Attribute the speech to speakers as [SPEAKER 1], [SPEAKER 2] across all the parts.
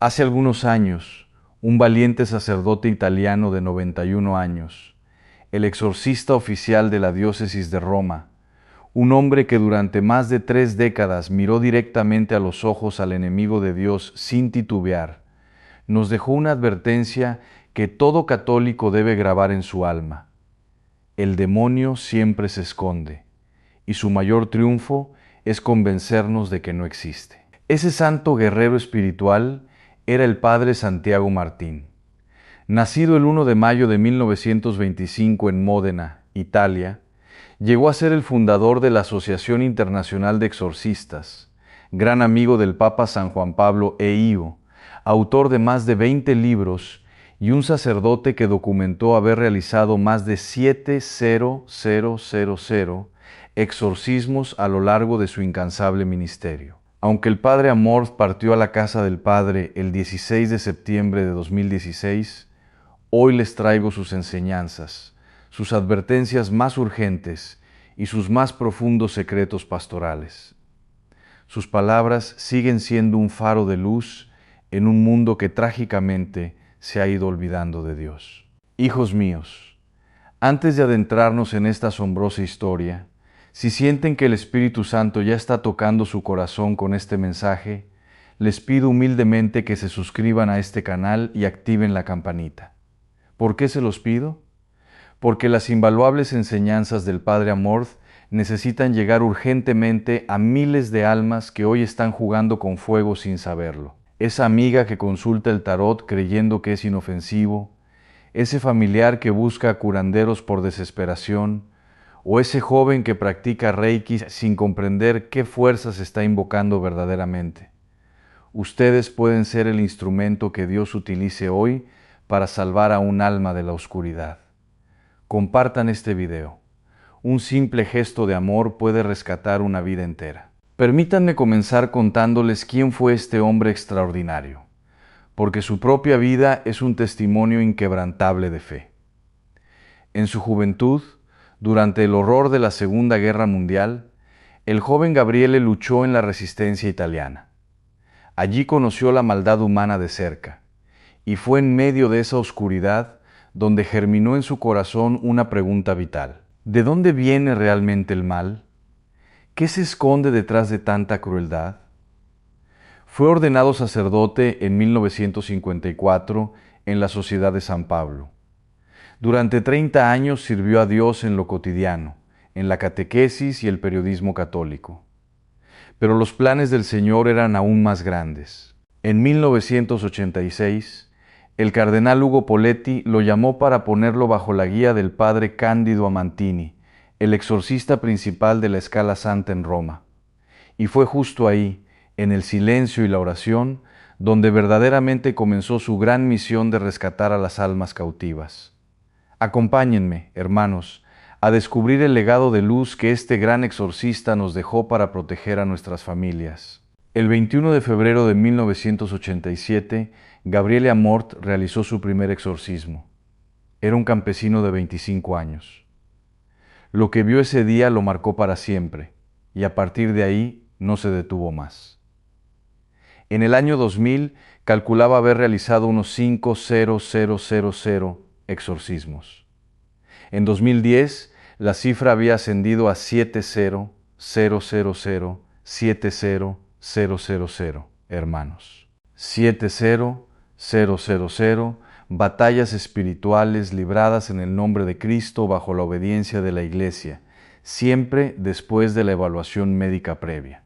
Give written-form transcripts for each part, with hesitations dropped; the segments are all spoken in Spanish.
[SPEAKER 1] Hace algunos años, un valiente sacerdote italiano de 91 años, el exorcista oficial de la diócesis de Roma, un hombre que durante más de 3 décadas miró directamente a los ojos al enemigo de Dios sin titubear, nos dejó una advertencia que todo católico debe grabar en su alma. El demonio siempre se esconde, y su mayor triunfo es convencernos de que no existe. Ese santo guerrero espiritual era el padre Santiago Martín. Nacido el 1 de mayo de 1925 en Módena, Italia, llegó a ser el fundador de la Asociación Internacional de Exorcistas, gran amigo del Papa San Juan Pablo Eío, autor de más de 20 libros y un sacerdote que documentó haber realizado más de 7,000 exorcismos a lo largo de su incansable ministerio. Aunque el padre Amorth partió a la casa del Padre el 16 de septiembre de 2016, hoy les traigo sus enseñanzas, sus advertencias más urgentes y sus más profundos secretos pastorales. Sus palabras siguen siendo un faro de luz en un mundo que trágicamente se ha ido olvidando de Dios. Hijos míos, antes de adentrarnos en esta asombrosa historia, si sienten que el Espíritu Santo ya está tocando su corazón con este mensaje, les pido humildemente que se suscriban a este canal y activen la campanita. ¿Por qué se los pido? Porque las invaluables enseñanzas del Padre Amorth necesitan llegar urgentemente a miles de almas que hoy están jugando con fuego sin saberlo. Esa amiga que consulta el tarot creyendo que es inofensivo, ese familiar que busca curanderos por desesperación, o ese joven que practica Reiki sin comprender qué fuerzas está invocando verdaderamente. Ustedes pueden ser el instrumento que Dios utilice hoy para salvar a un alma de la oscuridad. Compartan este video. Un simple gesto de amor puede rescatar una vida entera. Permítanme comenzar contándoles quién fue este hombre extraordinario, porque su propia vida es un testimonio inquebrantable de fe. En su juventud, durante el horror de la Segunda Guerra Mundial, el joven Gabriele luchó en la resistencia italiana. Allí conoció la maldad humana de cerca, y fue en medio de esa oscuridad donde germinó en su corazón una pregunta vital. ¿De dónde viene realmente el mal? ¿Qué se esconde detrás de tanta crueldad? Fue ordenado sacerdote en 1954 en la Sociedad de San Pablo. Durante 30 años sirvió a Dios en lo cotidiano, en la catequesis y el periodismo católico. Pero los planes del Señor eran aún más grandes. En 1986, el cardenal Ugo Poletti lo llamó para ponerlo bajo la guía del padre Cándido Amantini, el exorcista principal de la Scala Santa en Roma. Y fue justo ahí, en el silencio y la oración, donde verdaderamente comenzó su gran misión de rescatar a las almas cautivas. Acompáñenme, hermanos, a descubrir el legado de luz que este gran exorcista nos dejó para proteger a nuestras familias. El 21 de febrero de 1987, Gabriele Amorth realizó su primer exorcismo. Era un campesino de 25 años. Lo que vio ese día lo marcó para siempre, y a partir de ahí no se detuvo más. En el año 2000 calculaba haber realizado unos 5,000 exorcismos. En 2010, la cifra había ascendido a 7,000 hermanos. 7,000 batallas espirituales libradas en el nombre de Cristo bajo la obediencia de la Iglesia, siempre después de la evaluación médica previa.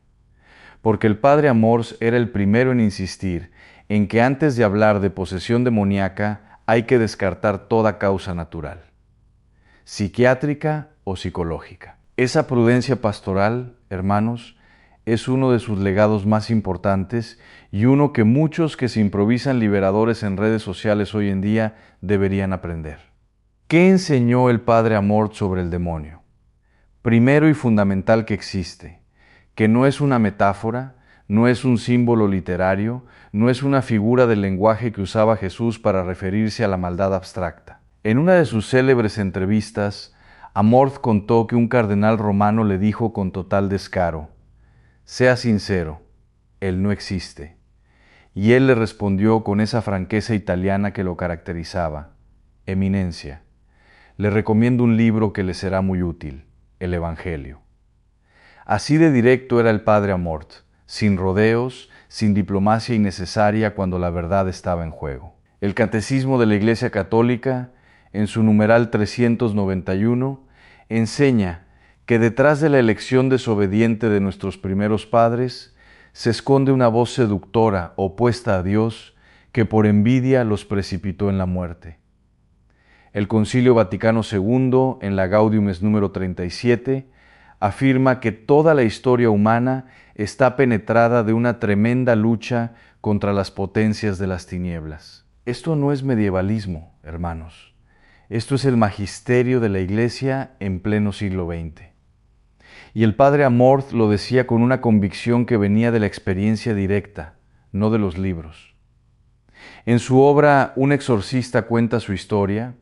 [SPEAKER 1] Porque el padre Amorth era el primero en insistir en que antes de hablar de posesión demoníaca hay que descartar toda causa natural, psiquiátrica o psicológica. Esa prudencia pastoral, hermanos, es uno de sus legados más importantes y uno que muchos que se improvisan liberadores en redes sociales hoy en día deberían aprender. ¿Qué enseñó el padre Amorth sobre el demonio? Primero y fundamental que existe, que no es una metáfora, no es un símbolo literario, no es una figura del lenguaje que usaba Jesús para referirse a la maldad abstracta. En una de sus célebres entrevistas, Amorth contó que un cardenal romano le dijo con total descaro: «Sea sincero, él no existe». Y él le respondió con esa franqueza italiana que lo caracterizaba: Eminencia, le recomiendo un libro que le será muy útil, el Evangelio. Así de directo era el padre Amort, sin rodeos, sin diplomacia innecesaria cuando la verdad estaba en juego. El Catecismo de la Iglesia Católica, en su numeral 391, enseña que detrás de la elección desobediente de nuestros primeros padres se esconde una voz seductora opuesta a Dios que por envidia los precipitó en la muerte. El Concilio Vaticano II, en la Gaudium número 37, afirma que toda la historia humana está penetrada de una tremenda lucha contra las potencias de las tinieblas. Esto no es medievalismo, hermanos. Esto es el magisterio de la Iglesia en pleno siglo XX. Y el padre Amorth lo decía con una convicción que venía de la experiencia directa, no de los libros. En su obra Un exorcista cuenta su historia,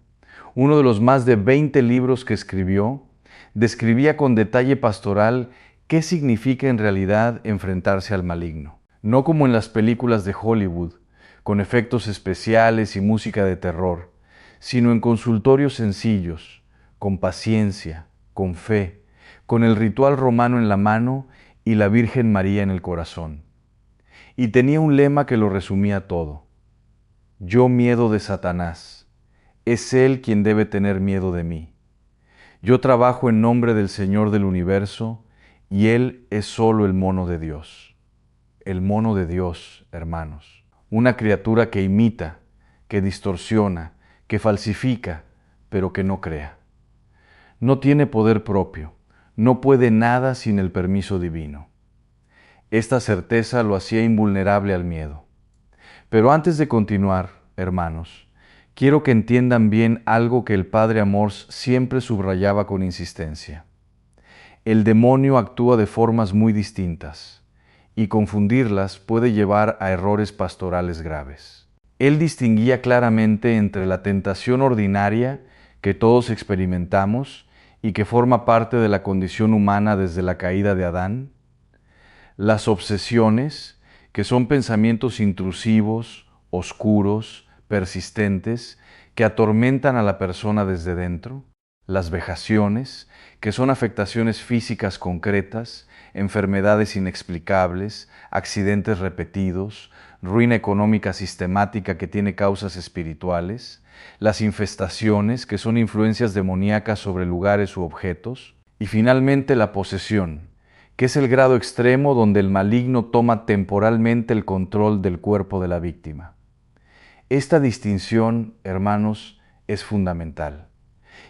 [SPEAKER 1] uno de los más de 20 libros que escribió, describía con detalle pastoral qué significa en realidad enfrentarse al maligno. No como en las películas de Hollywood, con efectos especiales y música de terror, sino en consultorios sencillos, con paciencia, con fe, con el ritual romano en la mano y la Virgen María en el corazón. Y tenía un lema que lo resumía todo: yo miedo de Satanás, es él quien debe tener miedo de mí. Yo trabajo en nombre del Señor del universo y él es solo el mono de Dios. El mono de Dios, hermanos, una criatura que imita, que distorsiona, que falsifica, pero que no crea. No tiene poder propio, no puede nada sin el permiso divino. Esta certeza lo hacía invulnerable al miedo. Pero antes de continuar, hermanos, quiero que entiendan bien algo que el padre Amorth siempre subrayaba con insistencia. El demonio actúa de formas muy distintas, y confundirlas puede llevar a errores pastorales graves. Él distinguía claramente entre la tentación ordinaria que todos experimentamos y que forma parte de la condición humana desde la caída de Adán, las obsesiones, que son pensamientos intrusivos, oscuros, persistentes, que atormentan a la persona desde dentro, las vejaciones, que son afectaciones físicas concretas, enfermedades inexplicables, accidentes repetidos, ruina económica sistemática que tiene causas espirituales, las infestaciones, que son influencias demoníacas sobre lugares u objetos, y finalmente la posesión, que es el grado extremo donde el maligno toma temporalmente el control del cuerpo de la víctima. Esta distinción, hermanos, es fundamental.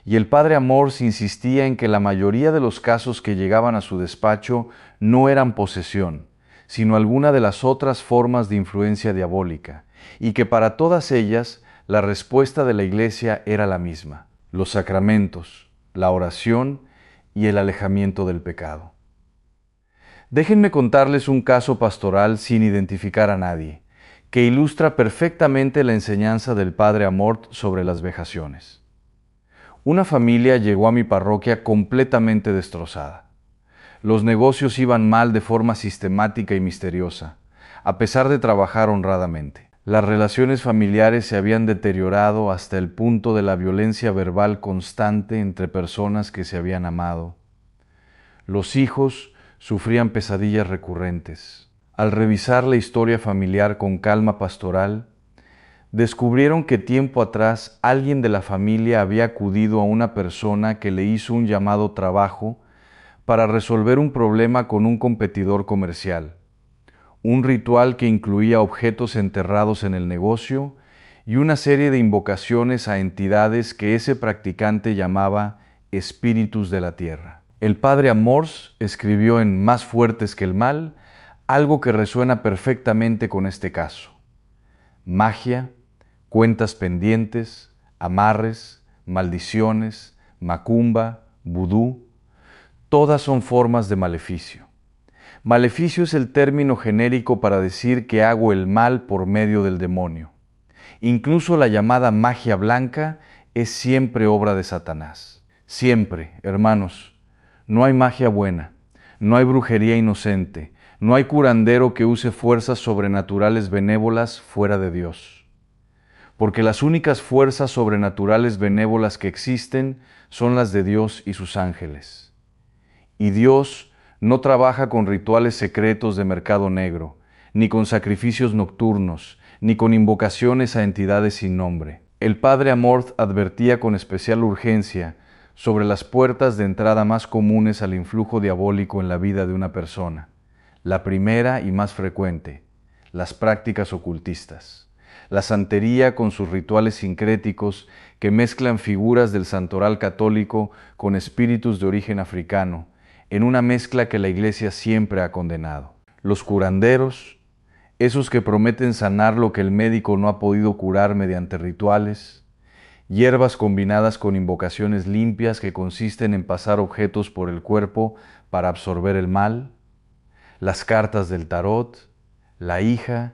[SPEAKER 1] Y el padre Amorth insistía en que la mayoría de los casos que llegaban a su despacho no eran posesión, sino alguna de las otras formas de influencia diabólica, y que para todas ellas la respuesta de la Iglesia era la misma: los sacramentos, la oración y el alejamiento del pecado. Déjenme contarles un caso pastoral sin identificar a nadie, que ilustra perfectamente la enseñanza del padre Amorth sobre las vejaciones. Una familia llegó a mi parroquia completamente destrozada. Los negocios iban mal de forma sistemática y misteriosa, a pesar de trabajar honradamente. Las relaciones familiares se habían deteriorado hasta el punto de la violencia verbal constante entre personas que se habían amado. Los hijos sufrían pesadillas recurrentes. Al revisar la historia familiar con calma pastoral, descubrieron que tiempo atrás alguien de la familia había acudido a una persona que le hizo un llamado trabajo para resolver un problema con un competidor comercial, un ritual que incluía objetos enterrados en el negocio y una serie de invocaciones a entidades que ese practicante llamaba espíritus de la tierra. El padre Amorth escribió en Más fuertes que el mal algo que resuena perfectamente con este caso: magia, cuentas pendientes, amarres, maldiciones, macumba, vudú, todas son formas de maleficio. Maleficio es el término genérico para decir que hago el mal por medio del demonio. Incluso la llamada magia blanca es siempre obra de Satanás. Siempre, hermanos, no hay magia buena, no hay brujería inocente, No hay curandero que use fuerzas sobrenaturales benévolas fuera de Dios, porque las únicas fuerzas sobrenaturales benévolas que existen son las de Dios y sus ángeles. Y Dios no trabaja con rituales secretos de mercado negro, ni con sacrificios nocturnos, ni con invocaciones a entidades sin nombre. El padre Amorth advertía con especial urgencia sobre las puertas de entrada más comunes al influjo diabólico en la vida de una persona. La primera y más frecuente, las prácticas ocultistas. La santería con sus rituales sincréticos que mezclan figuras del santoral católico con espíritus de origen africano, en una mezcla que la Iglesia siempre ha condenado. Los curanderos, esos que prometen sanar lo que el médico no ha podido curar mediante rituales, hierbas combinadas con invocaciones limpias que consisten en pasar objetos por el cuerpo para absorber el mal, las cartas del tarot, la hija,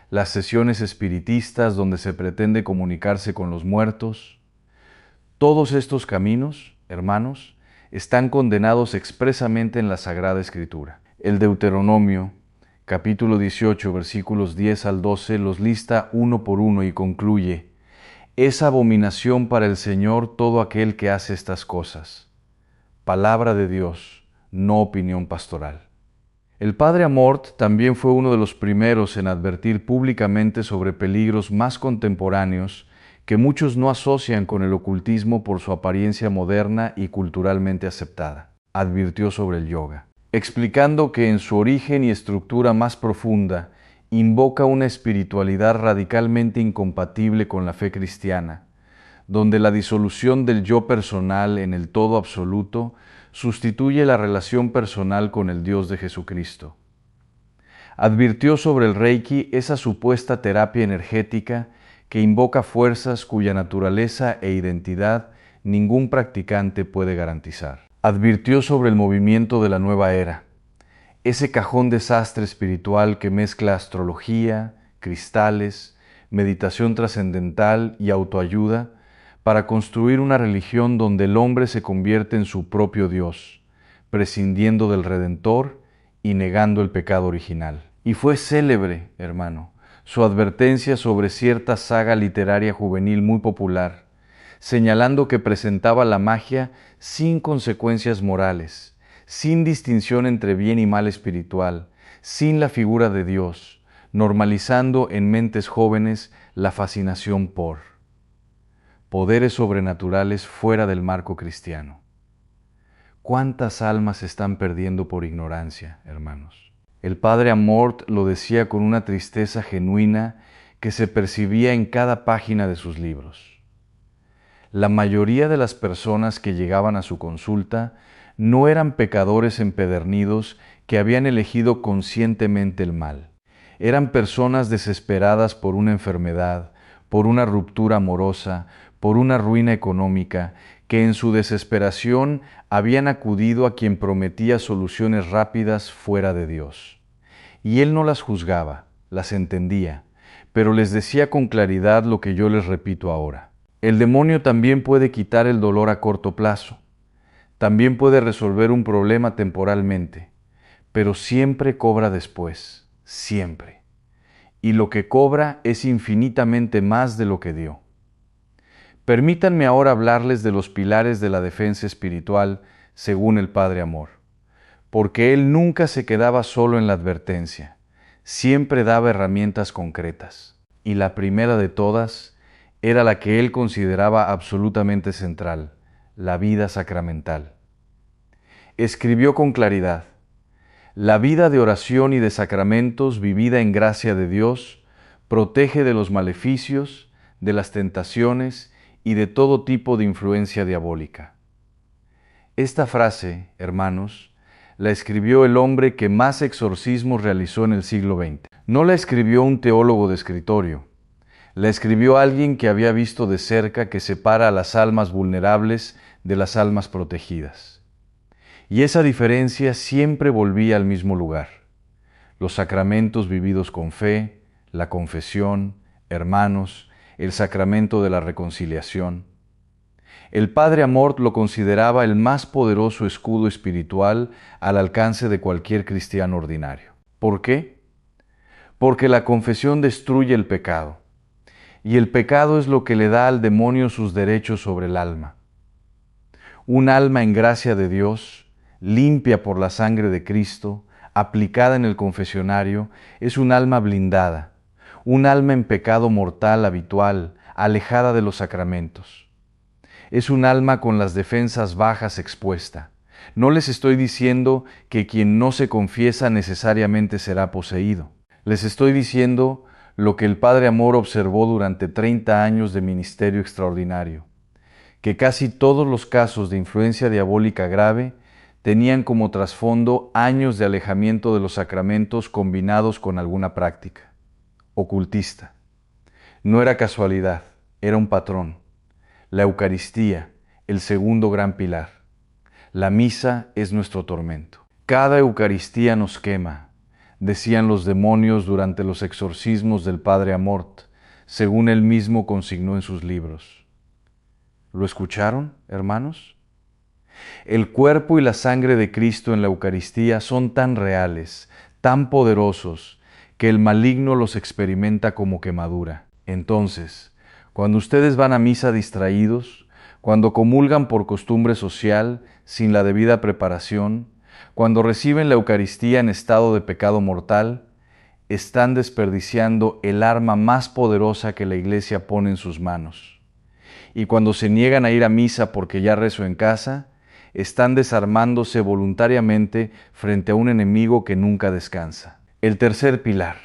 [SPEAKER 1] las sesiones espiritistas donde se pretende comunicarse con los muertos. Todos estos caminos, hermanos, están condenados expresamente en la Sagrada Escritura. El Deuteronomio, capítulo 18, versículos 10 al 12, los lista uno por uno y concluye: es abominación para el Señor todo aquel que hace estas cosas. Palabra de Dios, no opinión pastoral. El padre Amorth también fue uno de los primeros en advertir públicamente sobre peligros más contemporáneos que muchos no asocian con el ocultismo por su apariencia moderna y culturalmente aceptada. Advirtió sobre el yoga, explicando que en su origen y estructura más profunda invoca una espiritualidad radicalmente incompatible con la fe cristiana, donde la disolución del yo personal en el todo absoluto sustituye la relación personal con el Dios de Jesucristo. Advirtió sobre el Reiki, esa supuesta terapia energética que invoca fuerzas cuya naturaleza e identidad ningún practicante puede garantizar. Advirtió sobre el movimiento de la nueva era, ese cajón desastre espiritual que mezcla astrología, cristales, meditación trascendental y autoayuda para construir una religión donde el hombre se convierte en su propio Dios, prescindiendo del Redentor y negando el pecado original. Y fue célebre, hermano, su advertencia sobre cierta saga literaria juvenil muy popular, señalando que presentaba la magia sin consecuencias morales, sin distinción entre bien y mal espiritual, sin la figura de Dios, normalizando en mentes jóvenes la fascinación por poderes sobrenaturales fuera del marco cristiano. ¿Cuántas almas se están perdiendo por ignorancia, hermanos? El padre Amorth lo decía con una tristeza genuina que se percibía en cada página de sus libros. La mayoría de las personas que llegaban a su consulta no eran pecadores empedernidos que habían elegido conscientemente el mal. Eran personas desesperadas por una enfermedad, por una ruptura amorosa, por una ruina económica, que en su desesperación habían acudido a quien prometía soluciones rápidas fuera de Dios. Y él no las juzgaba, las entendía, pero les decía con claridad lo que yo les repito ahora. El demonio también puede quitar el dolor a corto plazo, también puede resolver un problema temporalmente, pero siempre cobra después, siempre. Y lo que cobra es infinitamente más de lo que dio. Permítanme ahora hablarles de los pilares de la defensa espiritual según el Padre Amor, porque él nunca se quedaba solo en la advertencia, siempre daba herramientas concretas, y la primera de todas era la que él consideraba absolutamente central, la vida sacramental. Escribió con claridad: la vida de oración y de sacramentos vivida en gracia de Dios protege de los maleficios, de las tentaciones y de todo tipo de influencia diabólica. Esta frase, hermanos, la escribió el hombre que más exorcismos realizó en el siglo XX. No la escribió un teólogo de escritorio, la escribió alguien que había visto de cerca que separa a las almas vulnerables de las almas protegidas. Y esa diferencia siempre volvía al mismo lugar: los sacramentos vividos con fe, la confesión, hermanos, el sacramento de la reconciliación. El padre Amorth lo consideraba el más poderoso escudo espiritual al alcance de cualquier cristiano ordinario. ¿Por qué? Porque la confesión destruye el pecado, y el pecado es lo que le da al demonio sus derechos sobre el alma. Un alma en gracia de Dios, limpia por la sangre de Cristo, aplicada en el confesionario, es un alma blindada, un alma en pecado mortal habitual, alejada de los sacramentos. Es un alma con las defensas bajas expuesta. No les estoy diciendo que quien no se confiesa necesariamente será poseído. Les estoy diciendo lo que el Padre Amor observó durante 30 años de ministerio extraordinario, que casi todos los casos de influencia diabólica grave tenían como trasfondo años de alejamiento de los sacramentos combinados con alguna práctica ocultista. No era casualidad, era un patrón. La Eucaristía, el segundo gran pilar. La misa es nuestro tormento. Cada Eucaristía nos quema, decían los demonios durante los exorcismos del Padre Amort, según él mismo consignó en sus libros. ¿Lo escucharon, hermanos? El cuerpo y la sangre de Cristo en la Eucaristía son tan reales, tan poderosos, que el maligno los experimenta como quemadura. Entonces, cuando ustedes van a misa distraídos, cuando comulgan por costumbre social, sin la debida preparación, cuando reciben la Eucaristía en estado de pecado mortal, están desperdiciando el arma más poderosa que la Iglesia pone en sus manos. Y cuando se niegan a ir a misa porque ya rezo en casa, están desarmándose voluntariamente frente a un enemigo que nunca descansa. El tercer pilar,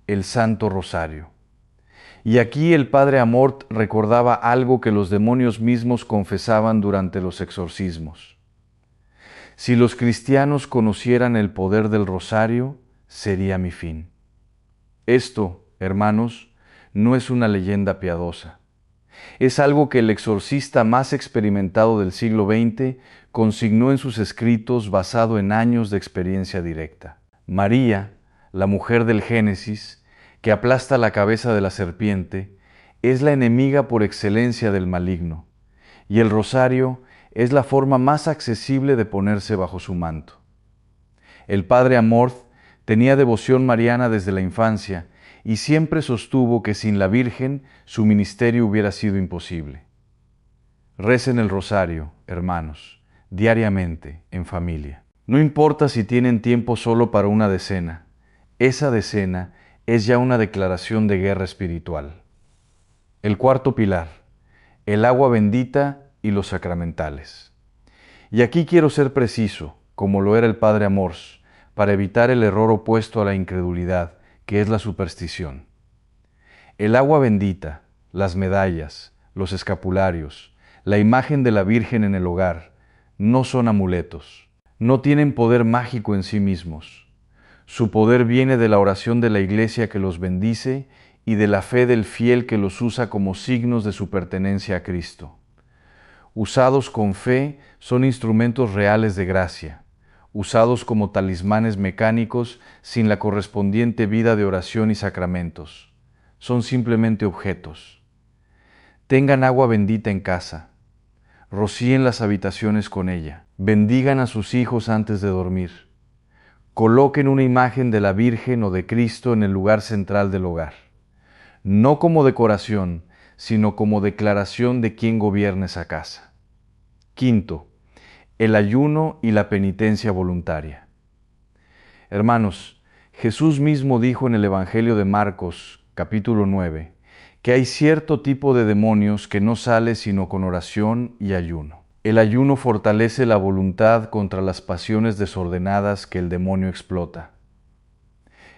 [SPEAKER 1] el Santo Rosario. Y aquí el Padre Amort recordaba algo que los demonios mismos confesaban durante los exorcismos. Si los cristianos conocieran el poder del rosario, sería mi fin. Esto, hermanos, no es una leyenda piadosa. Es algo que el exorcista más experimentado del siglo XX consignó en sus escritos basado en años de experiencia directa. María, la mujer del Génesis, que aplasta la cabeza de la serpiente, es la enemiga por excelencia del maligno, y el rosario es la forma más accesible de ponerse bajo su manto. El Padre Amorth tenía devoción mariana desde la infancia y siempre sostuvo que sin la Virgen su ministerio hubiera sido imposible. Recen el rosario, hermanos, diariamente, en familia. No importa si tienen tiempo solo para una decena, esa decena es ya una declaración de guerra espiritual. El cuarto pilar, el agua bendita y los sacramentales. Y aquí quiero ser preciso, como lo era el Padre Amors, para evitar el error opuesto a la incredulidad, que es la superstición. El agua bendita, las medallas, los escapularios, la imagen de la Virgen en el hogar, no son amuletos, no tienen poder mágico en sí mismos. Su poder viene de la oración de la Iglesia que los bendice y de la fe del fiel que los usa como signos de su pertenencia a Cristo. Usados con fe, son instrumentos reales de gracia, usados como talismanes mecánicos sin la correspondiente vida de oración y sacramentos. Son simplemente objetos. Tengan agua bendita en casa. Rocíen las habitaciones con ella. Bendigan a sus hijos antes de dormir. Coloquen una imagen de la Virgen o de Cristo en el lugar central del hogar. No como decoración, sino como declaración de quién gobierna esa casa. Quinto, el ayuno y la penitencia voluntaria. Hermanos, Jesús mismo dijo en el Evangelio de Marcos, capítulo 9, que hay cierto tipo de demonios que no sale sino con oración y ayuno. El ayuno fortalece la voluntad contra las pasiones desordenadas que el demonio explota.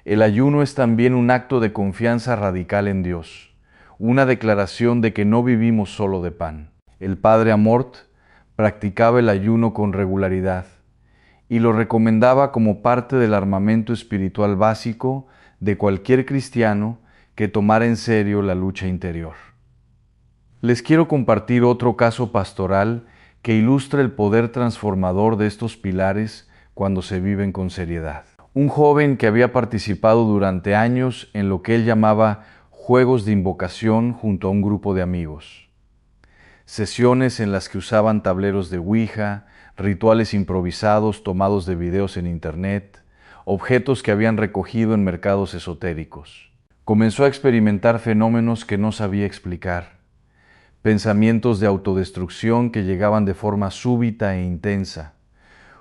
[SPEAKER 1] El ayuno es también un acto de confianza radical en Dios, una declaración de que no vivimos solo de pan. El Padre Amort practicaba el ayuno con regularidad y lo recomendaba como parte del armamento espiritual básico de cualquier cristiano que tomara en serio la lucha interior. Les quiero compartir otro caso pastoral que ilustra el poder transformador de estos pilares cuando se viven con seriedad. Un joven que había participado durante años en lo que él llamaba juegos de invocación junto a un grupo de amigos. Sesiones en las que usaban tableros de Ouija, rituales improvisados tomados de videos en internet, objetos que habían recogido en mercados esotéricos. Comenzó a experimentar fenómenos que no sabía explicar, pensamientos de autodestrucción que llegaban de forma súbita e intensa,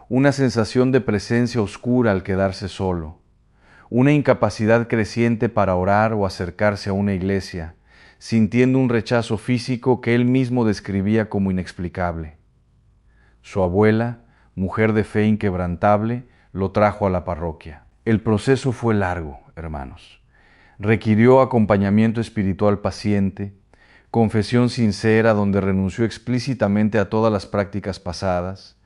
[SPEAKER 1] una sensación de presencia oscura al quedarse solo, una incapacidad creciente para orar o acercarse a una iglesia, sintiendo un rechazo físico que él mismo describía como inexplicable. Su abuela, mujer de fe inquebrantable, lo trajo a la parroquia. El proceso fue largo, hermanos. Requirió acompañamiento espiritual paciente, confesión sincera donde renunció explícitamente a todas las prácticas pasadas,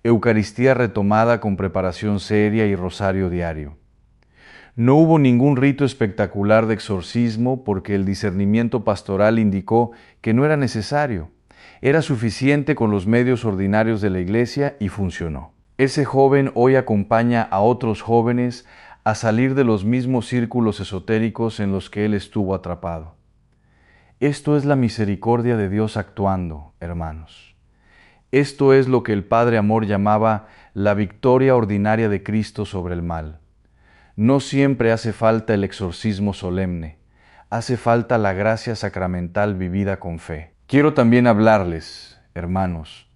[SPEAKER 1] Eucaristía retomada con preparación seria y rosario diario. No hubo ningún rito espectacular de exorcismo porque el discernimiento pastoral indicó que no era necesario. Era suficiente con los medios ordinarios de la iglesia y funcionó. Ese joven hoy acompaña a otros jóvenes a salir de los mismos círculos esotéricos en los que él estuvo atrapado. Esto es la misericordia de Dios actuando, hermanos. Esto es lo que el Padre Amor llamaba la victoria ordinaria de Cristo sobre el mal. No siempre hace falta el exorcismo solemne, hace falta la gracia sacramental vivida con fe. Quiero también hablarles, hermanos,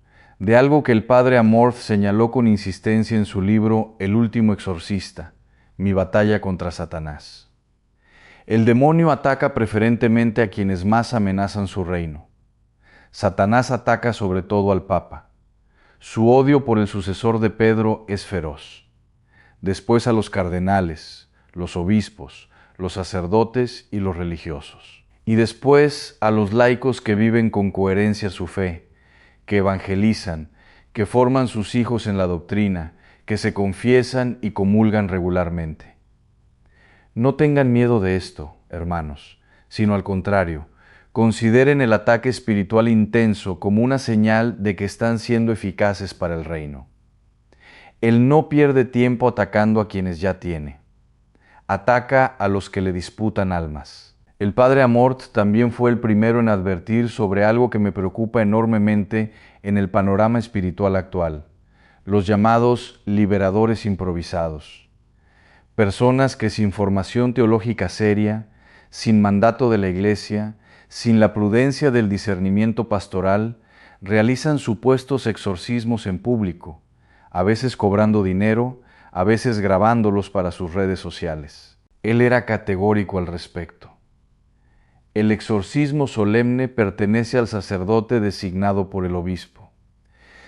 [SPEAKER 1] de algo que el Padre Amorth señaló con insistencia en su libro El último exorcista, Mi batalla contra Satanás. El demonio ataca preferentemente a quienes más amenazan su reino. Satanás ataca sobre todo al Papa. Su odio por el sucesor de Pedro es feroz. Después a los cardenales, los obispos, los sacerdotes y los religiosos. Y después a los laicos que viven con coherencia su fe, que evangelizan, que forman sus hijos en la doctrina, que se confiesan y comulgan regularmente. No tengan miedo de esto, hermanos, sino al contrario, consideren el ataque espiritual intenso como una señal de que están siendo eficaces para el reino. Él no pierde tiempo atacando a quienes ya tiene. Ataca a los que le disputan almas. El Padre Amorth también fue el primero en advertir sobre algo que me preocupa enormemente en el panorama espiritual actual, los llamados liberadores improvisados. Personas que sin formación teológica seria, sin mandato de la Iglesia, sin la prudencia del discernimiento pastoral, realizan supuestos exorcismos en público, a veces cobrando dinero, a veces grabándolos para sus redes sociales. Él era categórico al respecto. El exorcismo solemne pertenece al sacerdote designado por el obispo.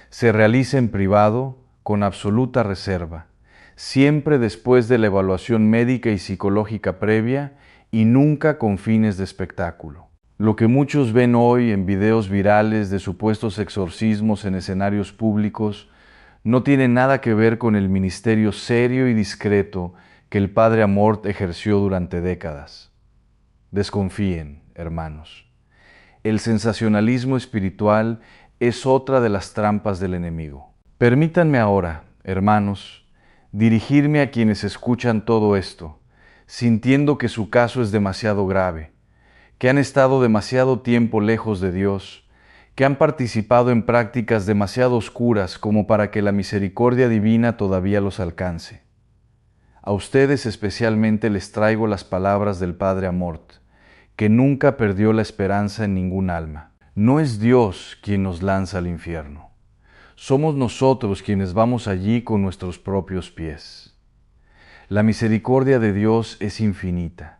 [SPEAKER 1] Se realiza en privado, con absoluta reserva, siempre después de la evaluación médica y psicológica previa y nunca con fines de espectáculo. Lo que muchos ven hoy en videos virales de supuestos exorcismos en escenarios públicos no tiene nada que ver con el ministerio serio y discreto que el Padre Amorth ejerció durante décadas. Desconfíen, hermanos. El sensacionalismo espiritual es otra de las trampas del enemigo. Permítanme ahora, hermanos, dirigirme a quienes escuchan todo esto, sintiendo que su caso es demasiado grave, que han estado demasiado tiempo lejos de Dios, que han participado en prácticas demasiado oscuras como para que la misericordia divina todavía los alcance. A ustedes especialmente les traigo las palabras del Padre Amorth, que nunca perdió la esperanza en ningún alma. No es Dios quien nos lanza al infierno. Somos nosotros quienes vamos allí con nuestros propios pies. La misericordia de Dios es infinita.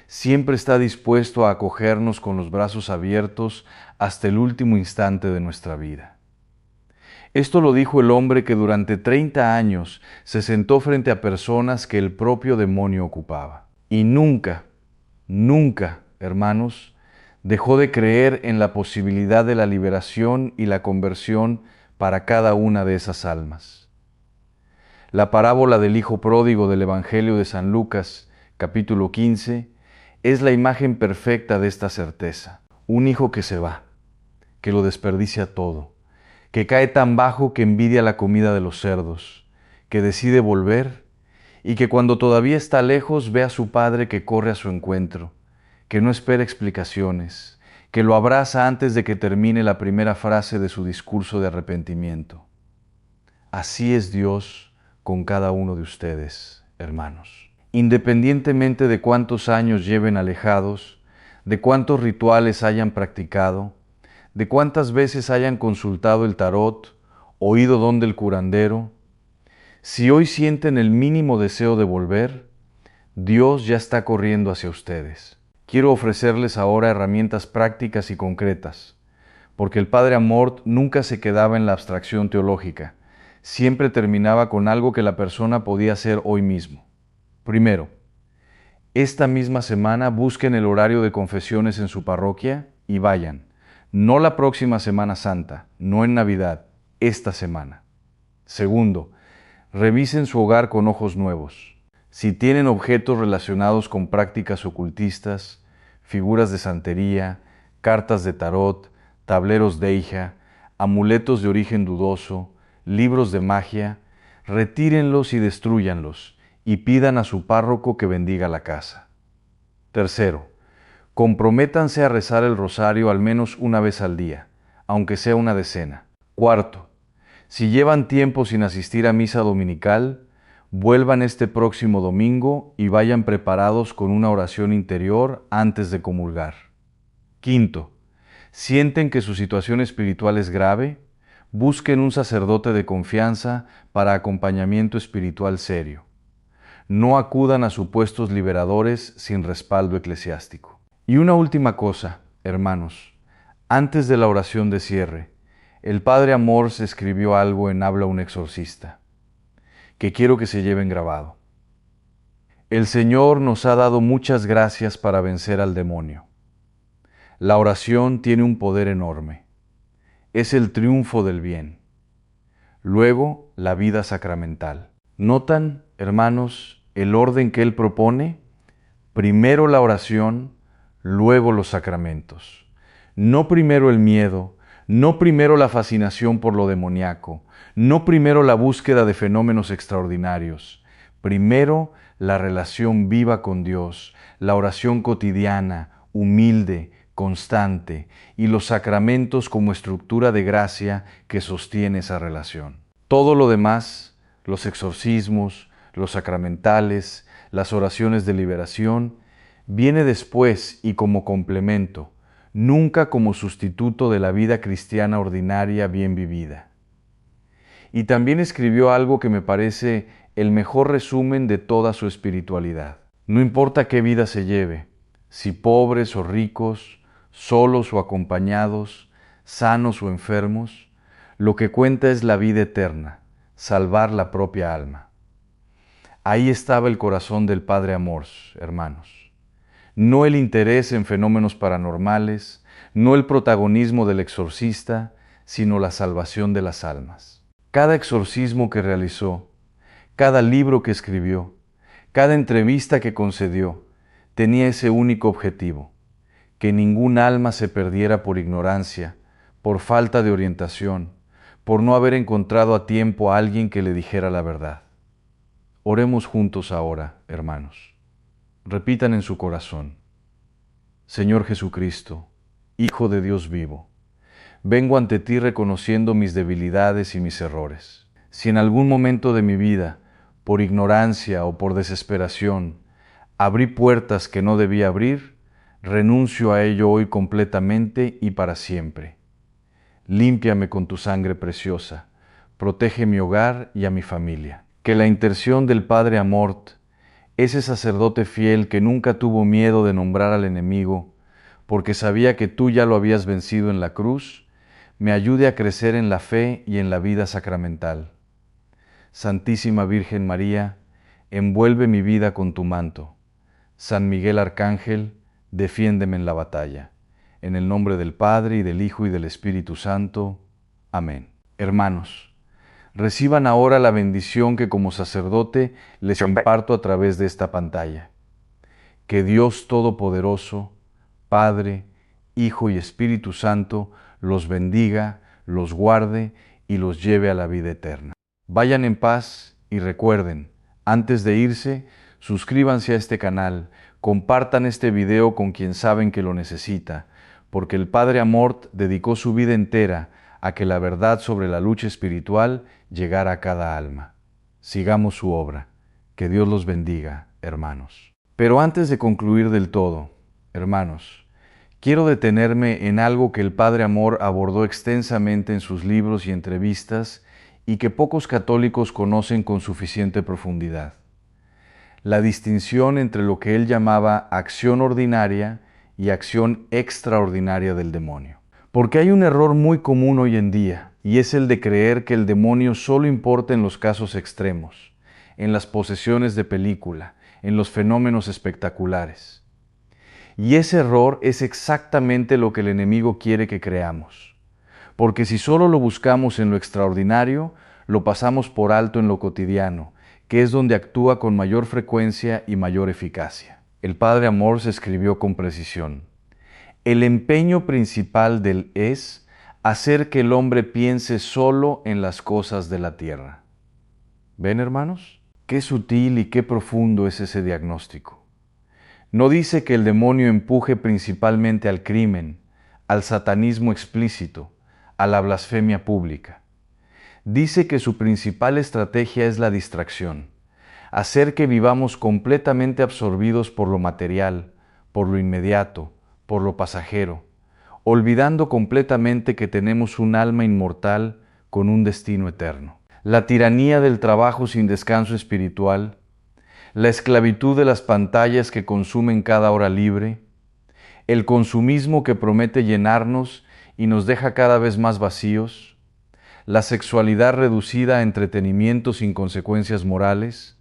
[SPEAKER 1] Siempre está dispuesto a acogernos con los brazos abiertos hasta el último instante de nuestra vida. Esto lo dijo el hombre que durante 30 años se sentó frente a personas que el propio demonio ocupaba. Y nunca, hermanos, dejó de creer en la posibilidad de la liberación y la conversión para cada una de esas almas. La parábola del Hijo Pródigo del Evangelio de San Lucas, capítulo 15, es la imagen perfecta de esta certeza. Un hijo que se va, que lo desperdicia todo, que cae tan bajo que envidia la comida de los cerdos, que decide volver y que cuando todavía está lejos ve a su padre que corre a su encuentro, que no espera explicaciones, que lo abraza antes de que termine la primera frase de su discurso de arrepentimiento. Así es Dios con cada uno de ustedes, hermanos. Independientemente de cuántos años lleven alejados, de cuántos rituales hayan practicado, de cuántas veces hayan consultado el tarot, oído don del curandero, si hoy sienten el mínimo deseo de volver, Dios ya está corriendo hacia ustedes. Quiero ofrecerles ahora herramientas prácticas y concretas, porque el Padre Amort nunca se quedaba en la abstracción teológica, siempre terminaba con algo que la persona podía hacer hoy mismo. Primero, esta misma semana busquen el horario de confesiones en su parroquia y vayan. No la próxima Semana Santa, no en Navidad, esta semana. Segundo, revisen su hogar con ojos nuevos. Si tienen objetos relacionados con prácticas ocultistas, figuras de santería, cartas de tarot, tableros Deija, amuletos de origen dudoso, libros de magia, retírenlos y destrúyanlos y pidan a su párroco que bendiga la casa. Tercero, comprométanse a rezar el rosario al menos una vez al día, aunque sea una decena. Cuarto, si llevan tiempo sin asistir a misa dominical, vuelvan este próximo domingo y vayan preparados con una oración interior antes de comulgar. Quinto, ¿sienten que su situación espiritual es grave? Busquen un sacerdote de confianza para acompañamiento espiritual serio. No acudan a supuestos liberadores sin respaldo eclesiástico. Y una última cosa, hermanos, antes de la oración de cierre, el Padre Amors escribió algo en Habla un exorcista, que quiero que se lleven grabado. El Señor nos ha dado muchas gracias para vencer al demonio. La oración tiene un poder enorme. Es el triunfo del bien. Luego, la vida sacramental. ¿Notan, hermanos, el orden que Él propone? Primero la oración, luego los sacramentos. No primero el miedo, no primero la fascinación por lo demoníaco, no primero la búsqueda de fenómenos extraordinarios. Primero la relación viva con Dios, la oración cotidiana, humilde, constante, y los sacramentos como estructura de gracia que sostiene esa relación. Todo lo demás, los exorcismos, los sacramentales, las oraciones de liberación, viene después y como complemento, nunca como sustituto de la vida cristiana ordinaria bien vivida. Y también escribió algo que me parece el mejor resumen de toda su espiritualidad. No importa qué vida se lleve, si pobres o ricos, solos o acompañados, sanos o enfermos, lo que cuenta es la vida eterna, salvar la propia alma. Ahí estaba el corazón del Padre Amors, hermanos. No el interés en fenómenos paranormales, no el protagonismo del exorcista, sino la salvación de las almas. Cada exorcismo que realizó, cada libro que escribió, cada entrevista que concedió, tenía ese único objetivo: que ningún alma se perdiera por ignorancia, por falta de orientación, por no haber encontrado a tiempo a alguien que le dijera la verdad. Oremos juntos ahora, hermanos. Repitan en su corazón: Señor Jesucristo, Hijo de Dios vivo, vengo ante ti reconociendo mis debilidades y mis errores. Si en algún momento de mi vida, por ignorancia o por desesperación, abrí puertas que no debía abrir, renuncio a ello hoy completamente y para siempre. Límpiame con tu sangre preciosa, protege mi hogar y a mi familia. Que la intercesión del Padre Amort, ese sacerdote fiel que nunca tuvo miedo de nombrar al enemigo, porque sabía que tú ya lo habías vencido en la cruz, me ayude a crecer en la fe y en la vida sacramental. Santísima Virgen María, envuelve mi vida con tu manto. San Miguel Arcángel, defiéndeme en la batalla. En el nombre del Padre, y del Hijo, y del Espíritu Santo. Amén. Hermanos, reciban ahora la bendición que como sacerdote les imparto a través de esta pantalla. Que Dios Todopoderoso, Padre, Hijo y Espíritu Santo, los bendiga, los guarde y los lleve a la vida eterna. Vayan en paz y recuerden, antes de irse, suscríbanse a este canal, compartan este video con quien saben que lo necesita, porque el Padre Amort dedicó su vida entera a que la verdad sobre la lucha espiritual llegara a cada alma. Sigamos su obra. Que Dios los bendiga, hermanos. Pero antes de concluir del todo, hermanos, quiero detenerme en algo que el Padre Amor abordó extensamente en sus libros y entrevistas y que pocos católicos conocen con suficiente profundidad. La distinción entre lo que él llamaba acción ordinaria y acción extraordinaria del demonio. Porque hay un error muy común hoy en día, y es el de creer que el demonio solo importa en los casos extremos, en las posesiones de película, en los fenómenos espectaculares. Y ese error es exactamente lo que el enemigo quiere que creamos. Porque si solo lo buscamos en lo extraordinario, lo pasamos por alto en lo cotidiano, que es donde actúa con mayor frecuencia y mayor eficacia. El Padre Amor se escribió con precisión. El empeño principal del es hacer que el hombre piense solo en las cosas de la tierra. ¿Ven, hermanos? Qué sutil y qué profundo es ese diagnóstico. No dice que el demonio empuje principalmente al crimen, al satanismo explícito, a la blasfemia pública. Dice que su principal estrategia es la distracción, hacer que vivamos completamente absorbidos por lo material, por lo inmediato, por lo pasajero, olvidando completamente que tenemos un alma inmortal con un destino eterno. La tiranía del trabajo sin descanso espiritual, la esclavitud de las pantallas que consumen cada hora libre, el consumismo que promete llenarnos y nos deja cada vez más vacíos, la sexualidad reducida a entretenimiento sin consecuencias morales.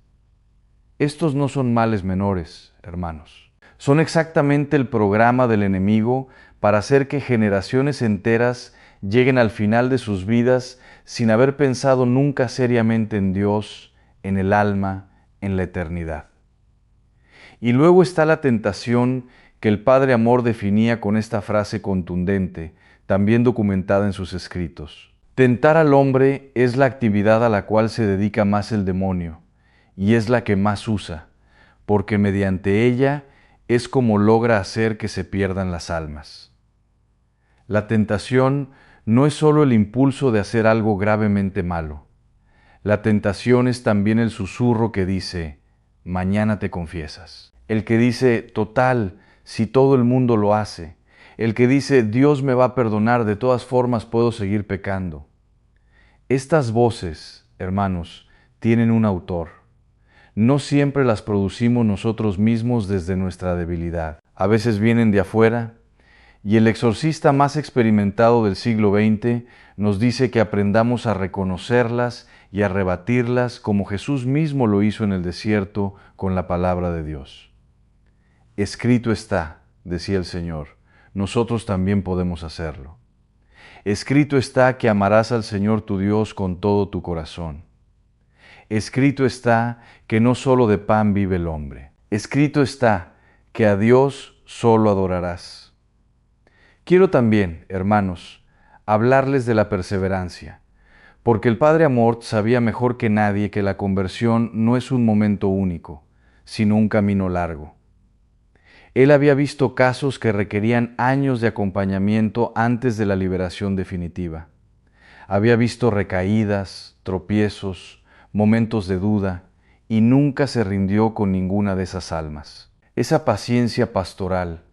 [SPEAKER 1] Estos no son males menores, hermanos. Son exactamente el programa del enemigo para hacer que generaciones enteras lleguen al final de sus vidas sin haber pensado nunca seriamente en Dios, en el alma, en la eternidad. Y luego está la tentación que el Padre Amor definía con esta frase contundente, también documentada en sus escritos. Tentar al hombre es la actividad a la cual se dedica más el demonio, y es la que más usa, porque mediante ella es como logra hacer que se pierdan las almas. La tentación no es solo el impulso de hacer algo gravemente malo. La tentación es también el susurro que dice, mañana te confiesas. El que dice, total, si todo el mundo lo hace. El que dice, Dios me va a perdonar, de todas formas puedo seguir pecando. Estas voces, hermanos, tienen un autor. No siempre las producimos nosotros mismos desde nuestra debilidad. A veces vienen de afuera, y el exorcista más experimentado del siglo XX nos dice que aprendamos a reconocerlas y a rebatirlas como Jesús mismo lo hizo en el desierto con la palabra de Dios. Escrito está, decía el Señor, nosotros también podemos hacerlo. Escrito está que amarás al Señor tu Dios con todo tu corazón. Escrito está que no solo de pan vive el hombre. Escrito está que a Dios solo adorarás. Quiero también, hermanos, hablarles de la perseverancia, porque el Padre Amort sabía mejor que nadie que la conversión no es un momento único, sino un camino largo. Él había visto casos que requerían años de acompañamiento antes de la liberación definitiva. Había visto recaídas, tropiezos, momentos de duda, y nunca se rindió con ninguna de esas almas. Esa paciencia pastoral,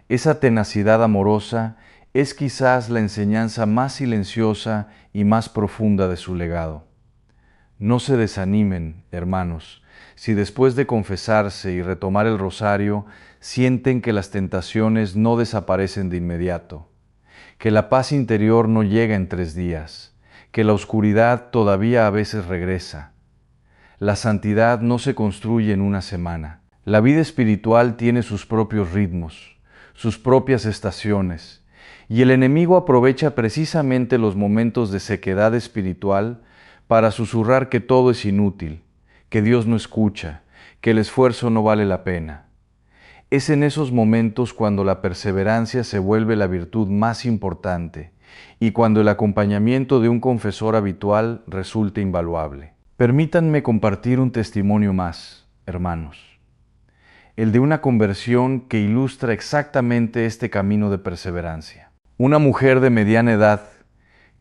[SPEAKER 1] esa tenacidad amorosa, es quizás la enseñanza más silenciosa y más profunda de su legado. No se desanimen, hermanos, si después de confesarse y retomar el rosario, sienten que las tentaciones no desaparecen de inmediato, que la paz interior no llega en 3 días, que la oscuridad todavía a veces regresa. La santidad no se construye en una semana. La vida espiritual tiene sus propios ritmos, sus propias estaciones, y el enemigo aprovecha precisamente los momentos de sequedad espiritual para susurrar que todo es inútil, que Dios no escucha, que el esfuerzo no vale la pena. Es en esos momentos cuando la perseverancia se vuelve la virtud más importante y cuando el acompañamiento de un confesor habitual resulta invaluable. Permítanme compartir un testimonio más, hermanos, el de una conversión que ilustra exactamente este camino de perseverancia. Una mujer de mediana edad,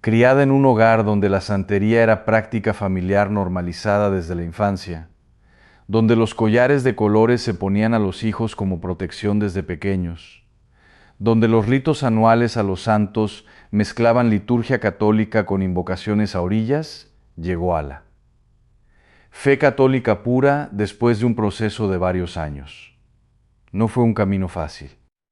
[SPEAKER 1] criada en un hogar donde la santería era práctica familiar normalizada desde la infancia, donde los collares de colores se ponían a los hijos como protección desde pequeños, donde los ritos anuales a los santos mezclaban liturgia católica con invocaciones a orillas, llegó Ala. Fe católica pura después de un proceso de varios años. No fue un camino fácil.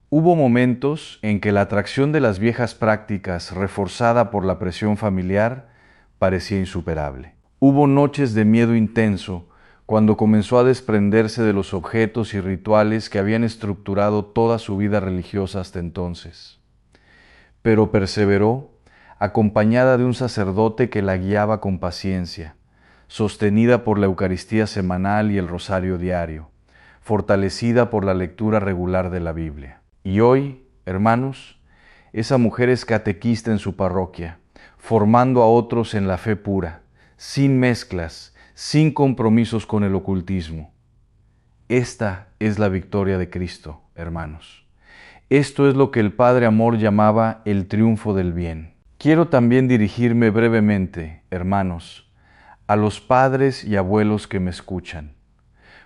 [SPEAKER 1] Hubo momentos en que la atracción de las viejas prácticas, reforzada por la presión familiar, parecía insuperable. Hubo noches de miedo intenso cuando comenzó a desprenderse de los objetos y rituales que habían estructurado toda su vida religiosa hasta entonces. Pero perseveró, acompañada de un sacerdote que la guiaba con paciencia, sostenida por la Eucaristía semanal y el rosario diario, fortalecida por la lectura regular de la Biblia. Y hoy, hermanos, esa mujer es catequista en su parroquia, formando a otros en la fe pura, sin mezclas, sin compromisos con el ocultismo. Esta es la victoria de Cristo, hermanos. Esto es lo que el Padre Amor llamaba el triunfo del bien. Quiero también dirigirme brevemente, hermanos, a los padres y abuelos que me escuchan,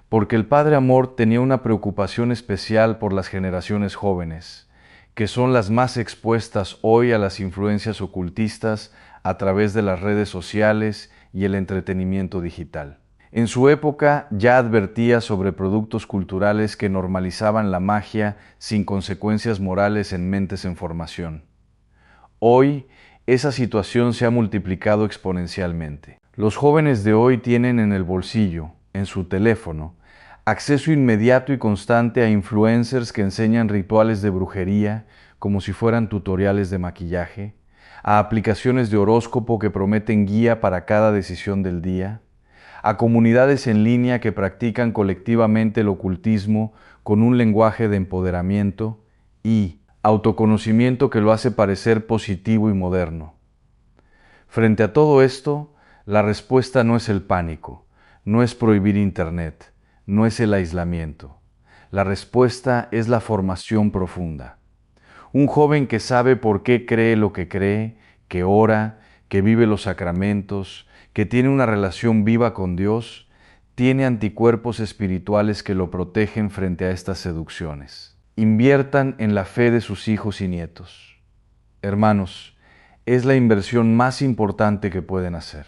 [SPEAKER 1] porque el Padre Amor tenía una preocupación especial por las generaciones jóvenes, que son las más expuestas hoy a las influencias ocultistas a través de las redes sociales y el entretenimiento digital. En su época ya advertía sobre productos culturales que normalizaban la magia sin consecuencias morales en mentes en formación. Hoy, esa situación se ha multiplicado exponencialmente. Los jóvenes de hoy tienen en el bolsillo, en su teléfono, acceso inmediato y constante a influencers que enseñan rituales de brujería como si fueran tutoriales de maquillaje, a aplicaciones de horóscopo que prometen guía para cada decisión del día, a comunidades en línea que practican colectivamente el ocultismo con un lenguaje de empoderamiento y autoconocimiento que lo hace parecer positivo y moderno. Frente a todo esto, la respuesta no es el pánico, no es prohibir Internet, no es el aislamiento. La respuesta es la formación profunda. Un joven que sabe por qué cree lo que cree, que ora, que vive los sacramentos, que tiene una relación viva con Dios, tiene anticuerpos espirituales que lo protegen frente a estas seducciones. Inviertan en la fe de sus hijos y nietos. Hermanos, es la inversión más importante que pueden hacer.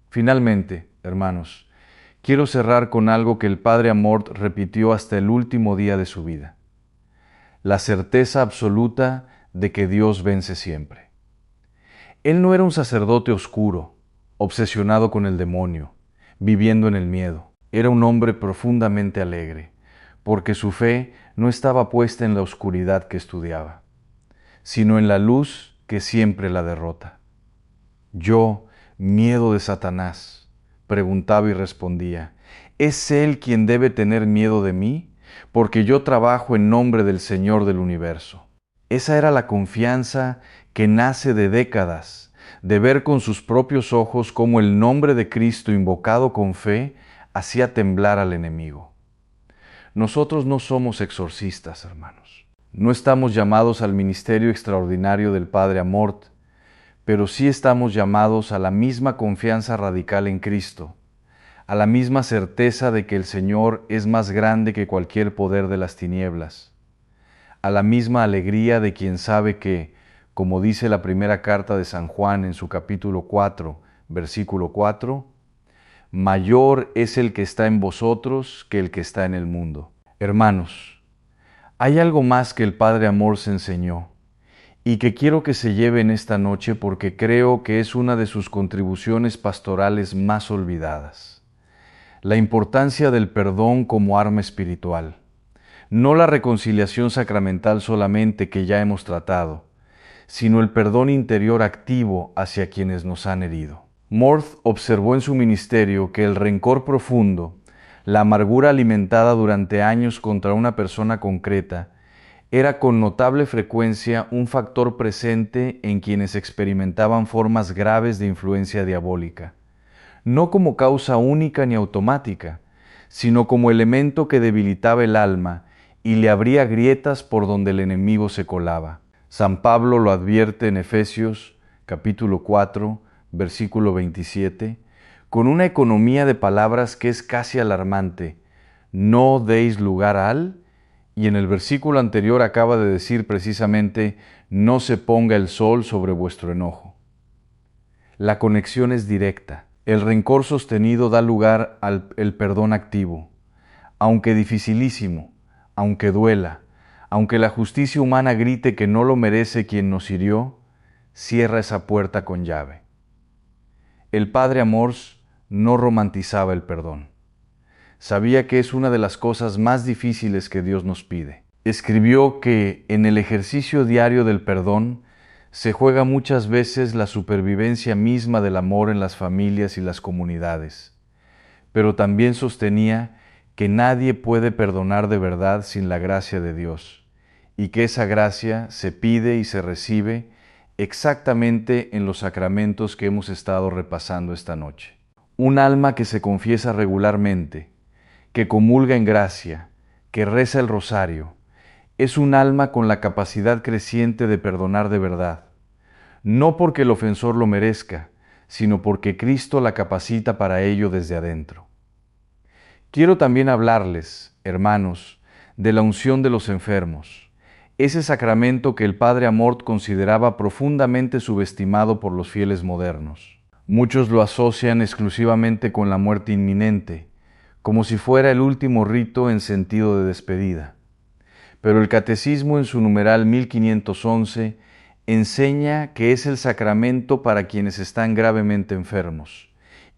[SPEAKER 1] Finalmente, hermanos, quiero cerrar con algo que el Padre Amort repitió hasta el último día de su vida: la certeza absoluta de que Dios vence siempre. Él no era un sacerdote oscuro, obsesionado con el demonio, viviendo en el miedo. Era un hombre profundamente alegre, porque su fe no estaba puesta en la oscuridad que estudiaba, sino en la luz que siempre la derrota. Yo, miedo de Satanás, preguntaba y respondía, ¿es Él quien debe tener miedo de mí? Porque yo trabajo en nombre del Señor del universo. Esa era la confianza que nace de décadas, de ver con sus propios ojos cómo el nombre de Cristo invocado con fe hacía temblar al enemigo. Nosotros no somos exorcistas, hermanos. No estamos llamados al ministerio extraordinario del Padre Amort, pero sí estamos llamados a la misma confianza radical en Cristo, a la misma certeza de que el Señor es más grande que cualquier poder de las tinieblas, a la misma alegría de quien sabe que, como dice la primera carta de San Juan en su capítulo 4, versículo 4, mayor es el que está en vosotros que el que está en el mundo. Hermanos, hay algo más que el Padre Amor se enseñó y que quiero que se lleven esta noche porque creo que es una de sus contribuciones pastorales más olvidadas: la importancia del perdón como arma espiritual. No la reconciliación sacramental solamente, que ya hemos tratado, sino el perdón interior activo hacia quienes nos han herido. Morth observó en su ministerio que el rencor profundo, la amargura alimentada durante años contra una persona concreta, era con notable frecuencia un factor presente en quienes experimentaban formas graves de influencia diabólica, no como causa única ni automática, sino como elemento que debilitaba el alma y le abría grietas por donde el enemigo se colaba. San Pablo lo advierte en Efesios capítulo 4, versículo 27, con una economía de palabras que es casi alarmante. No deis lugar al, y en el versículo anterior acaba de decir precisamente, no se ponga el sol sobre vuestro enojo. La conexión es directa. El rencor sostenido da lugar al perdón activo. Aunque dificilísimo, aunque duela, aunque la justicia humana grite que no lo merece quien nos hirió, cierra esa puerta con llave. El padre Amorth no romantizaba el perdón. Sabía que es una de las cosas más difíciles que Dios nos pide. Escribió que en el ejercicio diario del perdón se juega muchas veces la supervivencia misma del amor en las familias y las comunidades, pero también sostenía que nadie puede perdonar de verdad sin la gracia de Dios, y que esa gracia se pide y se recibe exactamente en los sacramentos que hemos estado repasando esta noche. Un alma que se confiesa regularmente, que comulga en gracia, que reza el rosario, es un alma con la capacidad creciente de perdonar de verdad, no porque el ofensor lo merezca, sino porque Cristo la capacita para ello desde adentro. Quiero también hablarles, hermanos, de la unción de los enfermos, ese sacramento que el padre Amorth consideraba profundamente subestimado por los fieles modernos. Muchos lo asocian exclusivamente con la muerte inminente, como si fuera el último rito en sentido de despedida. Pero el Catecismo en su numeral 1511 enseña que es el sacramento para quienes están gravemente enfermos,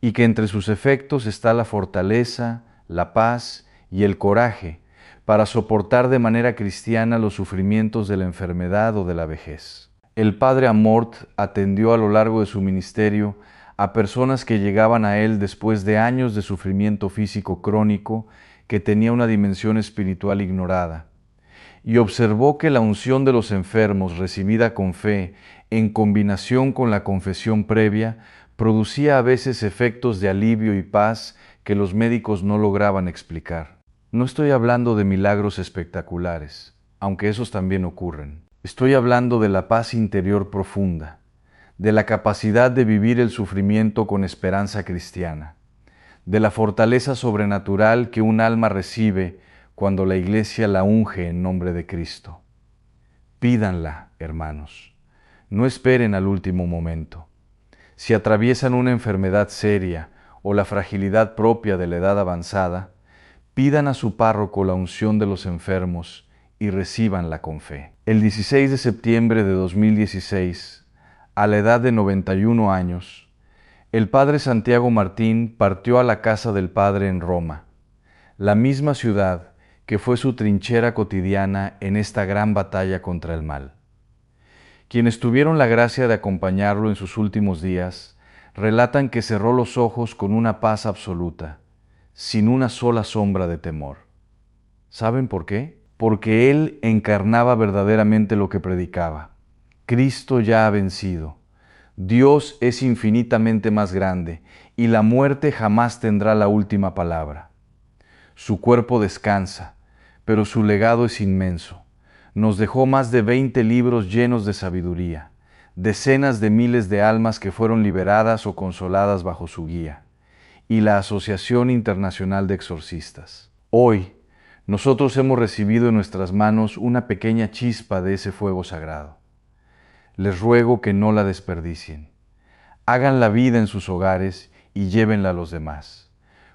[SPEAKER 1] y que entre sus efectos está la fortaleza, la paz y el coraje para soportar de manera cristiana los sufrimientos de la enfermedad o de la vejez. El padre Amorth atendió a lo largo de su ministerio a personas que llegaban a él después de años de sufrimiento físico crónico que tenía una dimensión espiritual ignorada, y observó que la unción de los enfermos recibida con fe en combinación con la confesión previa producía a veces efectos de alivio y paz que los médicos no lograban explicar. No estoy hablando de milagros espectaculares, aunque esos también ocurren. Estoy hablando de la paz interior profunda, de la capacidad de vivir el sufrimiento con esperanza cristiana, de la fortaleza sobrenatural que un alma recibe cuando la Iglesia la unge en nombre de Cristo. Pídanla, hermanos. No esperen al último momento. Si atraviesan una enfermedad seria o la fragilidad propia de la edad avanzada, pidan a su párroco la unción de los enfermos y recíbanla con fe. El 16 de septiembre de 2016, a la edad de 91 años, el padre Santiago Martín partió a la casa del Padre en Roma, la misma ciudad que fue su trinchera cotidiana en esta gran batalla contra el mal. Quienes tuvieron la gracia de acompañarlo en sus últimos días, relatan que cerró los ojos con una paz absoluta, sin una sola sombra de temor. ¿Saben por qué? Porque él encarnaba verdaderamente lo que predicaba. Cristo ya ha vencido. Dios es infinitamente más grande y la muerte jamás tendrá la última palabra. Su cuerpo descansa, pero su legado es inmenso. Nos dejó más de 20 libros llenos de sabiduría, decenas de miles de almas que fueron liberadas o consoladas bajo su guía, y la Asociación Internacional de Exorcistas. Hoy, nosotros hemos recibido en nuestras manos una pequeña chispa de ese fuego sagrado. Les ruego que no la desperdicien. Hagan la vida en sus hogares y llévenla a los demás.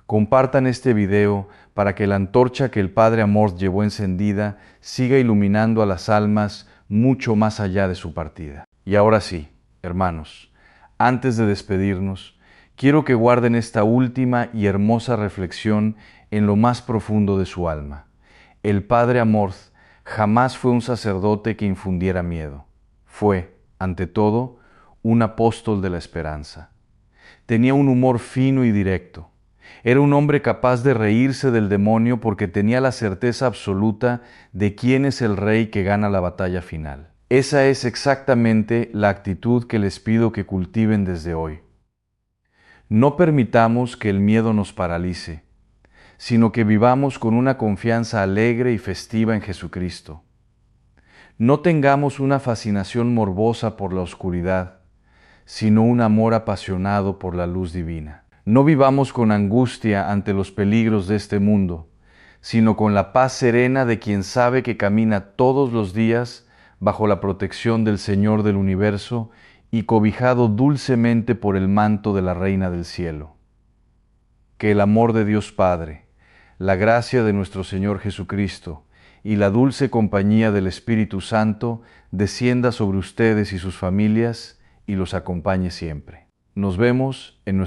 [SPEAKER 1] Compartan este video para que la antorcha que el padre Amorth llevó encendida siga iluminando a las almas mucho más allá de su partida. Y ahora sí, hermanos, antes de despedirnos, quiero que guarden esta última y hermosa reflexión en lo más profundo de su alma. El padre Amorth jamás fue un sacerdote que infundiera miedo. Fue, ante todo, un apóstol de la esperanza. Tenía un humor fino y directo. Era un hombre capaz de reírse del demonio porque tenía la certeza absoluta de quién es el rey que gana la batalla final. Esa es exactamente la actitud que les pido que cultiven desde hoy. No permitamos que el miedo nos paralice, sino que vivamos con una confianza alegre y festiva en Jesucristo. No tengamos una fascinación morbosa por la oscuridad, sino un amor apasionado por la luz divina. No vivamos con angustia ante los peligros de este mundo, sino con la paz serena de quien sabe que camina todos los días bajo la protección del Señor del universo y cobijado dulcemente por el manto de la Reina del Cielo. Que el amor de Dios Padre, la gracia de nuestro Señor Jesucristo y la dulce compañía del Espíritu Santo descienda sobre ustedes y sus familias y los acompañe siempre. Nos vemos en nuestro